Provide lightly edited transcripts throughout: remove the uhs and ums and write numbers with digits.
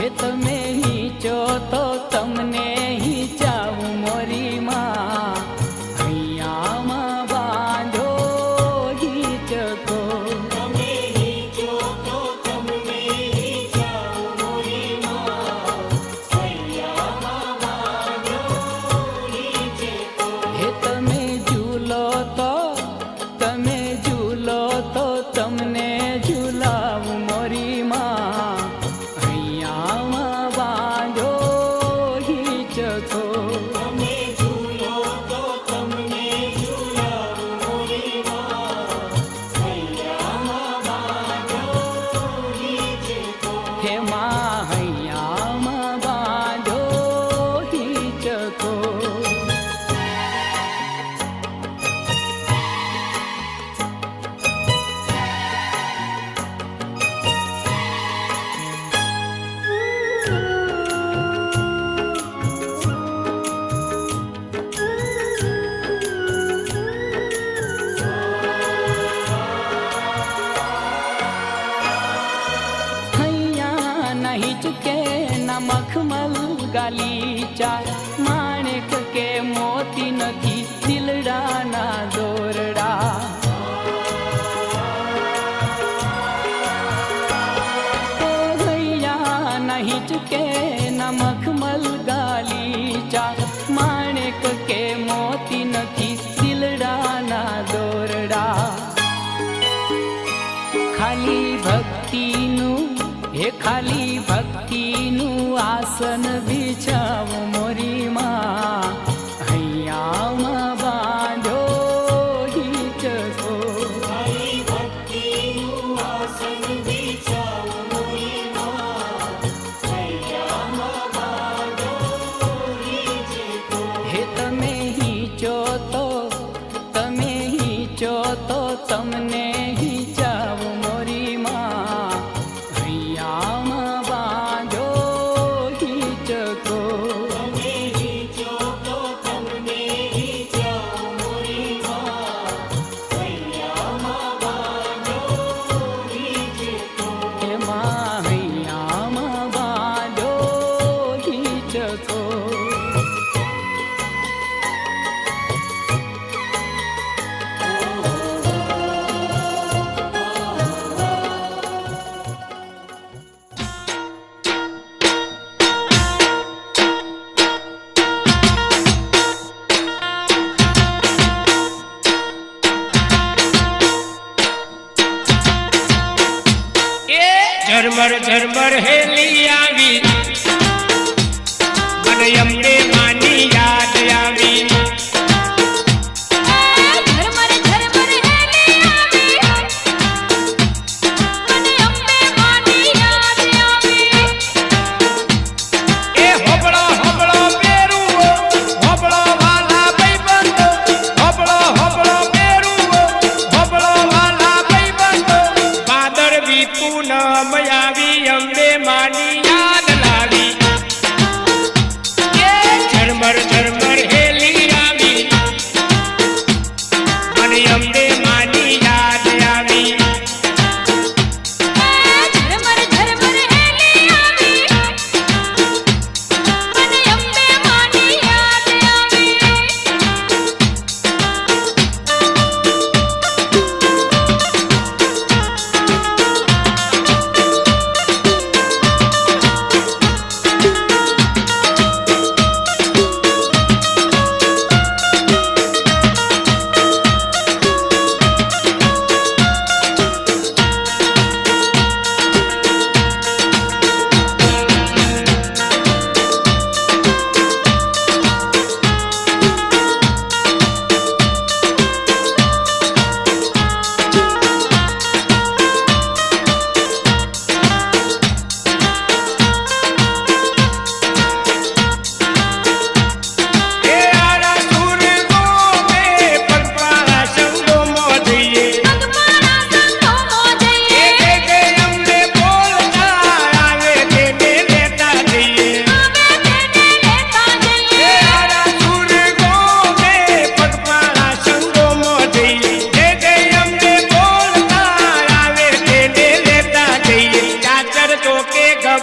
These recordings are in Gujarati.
हे तमे हीचो तो तमने हीचावू मोरी मां हैया मां बांधो हीचको तमे हीचो तो तमने हीचावू मोरी मां हैया मां बांधो हीचको हे तमे झूलो तो तमने झूलावू मोरी मां हैया मां बांधो हीचको तमे झूलो तो तमने झूलावू मोरी मां हैया मां बांधो हीचको हे मां हैया मां बांधो हीचको नहीं चुके न मखमल गालीचा माणिक के मोती नथी दिलड़ा ना दोरड़ा ओ भैया नहीं चुके न मखमल गालीचा माणिक के मोती नथी दिलड़ा ना दोरड़ा खाली भक्तिनु हे खाली भक्तिनु आसन बिछावो मोरी मां हैया मां बांधो हीचको खाली भक्तिनु आसन बिछावो मोरी मां हैया मां बांधो हीचको हे तमे हीचो तो तमने हीचावो मोरी मां हैया मां बांधो हीचको तमे हीचो तो तमने हीचावो मोरी मां हैया मां बांधो हीचको हे मां हैया मां बांधो हीचको झरमर झरमर हेली आवी मन अम्बे मानी याद आवी झरमर झरमर हेली आवी मन अम्बे मानी याद आवी ए होबळो होबळो पेरुओ होबळो वाला बैबंदो होबळो होबळो पेरुओ होबळो वाला बैबंदो बादर भी पूनम आवी अम्बे मानी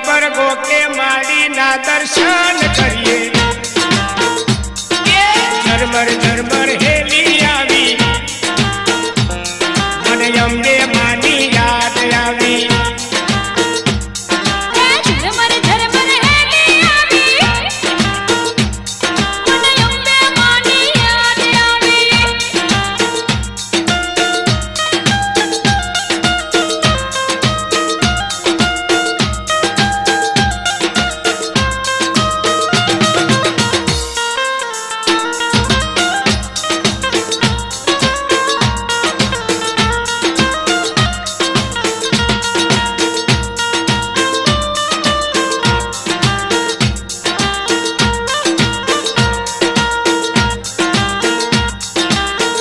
પર ગોકે માડીના દર્શન કરીએ ઝરમર ઝરમર હેલી આવી મને અંબે માની યાદ આવી ઝરમર ઝરમર હેલી આવી મને અંબે માની યાદ આવી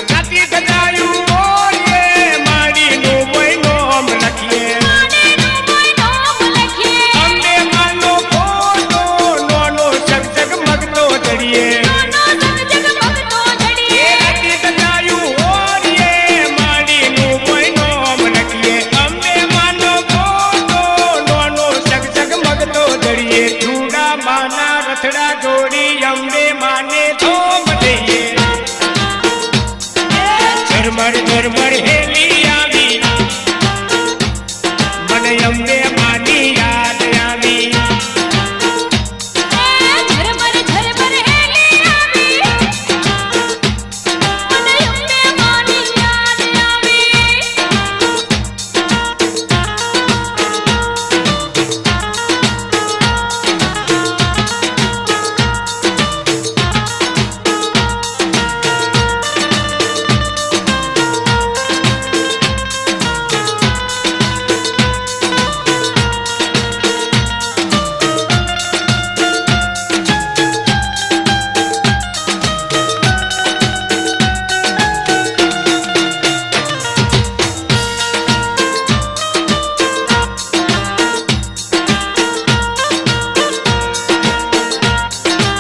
રાતી ગજાયું બોલીએ માડીનું મહિનોમ લખીએ માનેનું મહિનોમ લખીએ અંબે માનો ફોટો નોનો જગજગ મગતો જડીએ નાનો જગજગ ભગતો જડીએ રાતી ગજાયું બોલીએ માડીનું મહિનોમ લખીએ અંબે માનો ફોટો નોનો જગજગ મગતો જડીએ ચૂડા માના રથડા જોડી અંબે માને થોમ દઈએ ઝરમર ઝરમર હેલી આવી મને અંબે માની યાદ આવી ઝરમર ઝરમર હેલી આવી મને અંબે માની યાદ આવી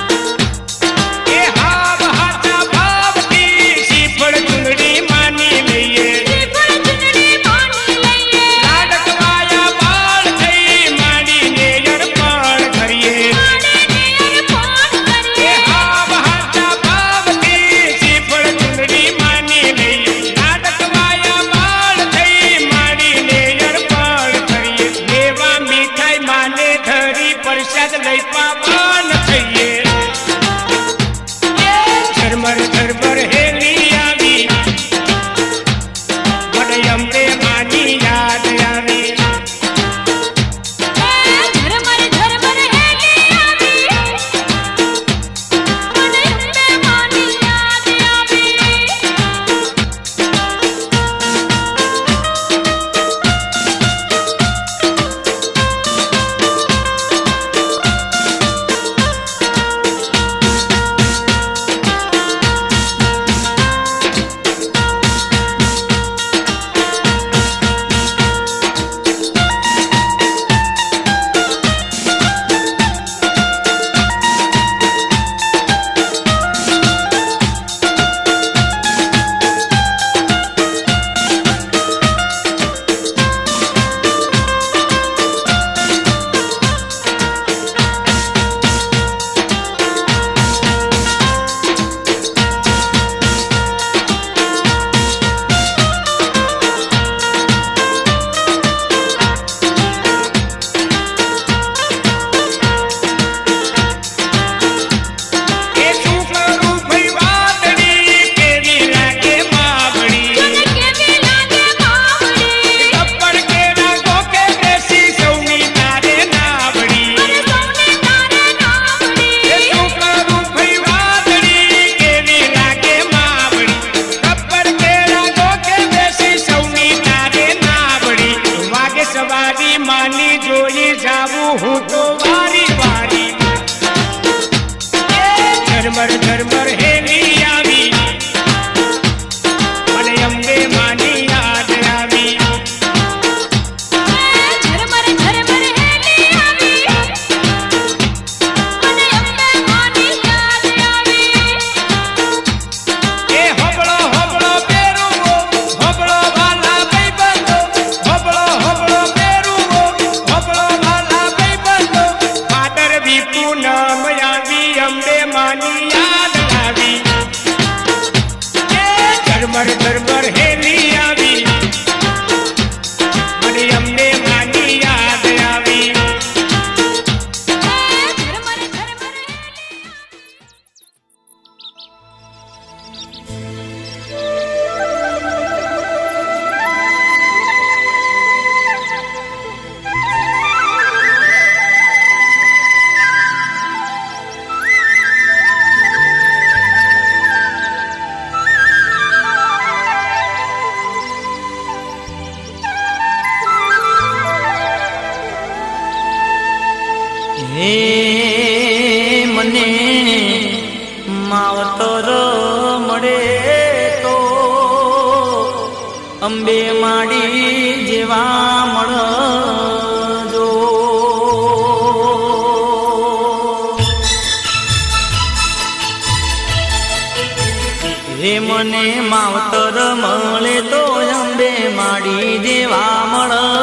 એ હાવ હાથા ભાવથી શ્રીફળ ચૂંદડી માની લઈએ શ્રીફળ ચૂંદડી માની લઈએ લાડકવાયા બાળ થઈ માડીને અર્પણ કરીએ માનેને અર્પણ એ કરીએ હાવ હાથા ભાવથી શ્રીફળ ચૂંદડી માની લઈએ લાડકવાયા બાળ થઈ માડીને અર્પણ કરીએ દેવા મીઠાઈ માને ધરી પ્રસાદ લઈ પાવન થઈએ ઝરમર ઝરમર હેલી આવી મને અંબે માની યાદ આવી ઝરમર ઝરમર હેલી આવી મને અંબે માની યાદ આવી એ શું કરું ભઈ વાદળી કેવી લાગે માવડી તને કેવી લાગે માવડી ટપ્પર કેરા ગોકે બેસી સૌની તારે નાવડી મને સૌને તારે નાવડી એ શું કરું ભઈ વાદળી કેવી લાગે માવડી ટપ્પર કેરા ગોકે બેસી સૌની તારે નાવડી વાગે સવારી માની જોઈ જાવું હું તો વારી વારી ઝરમર ઝરમર હેલી આવી મને અંબે માની યાદ આવી ઝરમર ઝરમર હેલી આવી મને અંબે માની યાદ આવી એ હબળો હબળો પેરુઓ હબળો વાલા ભાઈબંધો હબળો હબળો પેરુઓ હબળો વાલા ભાઈબંધો હે મને માવતર મળે તો અંબે માડી જેવા મળજો. હે મને માવતર મળે તો અંબે માડી જેવા મળજો.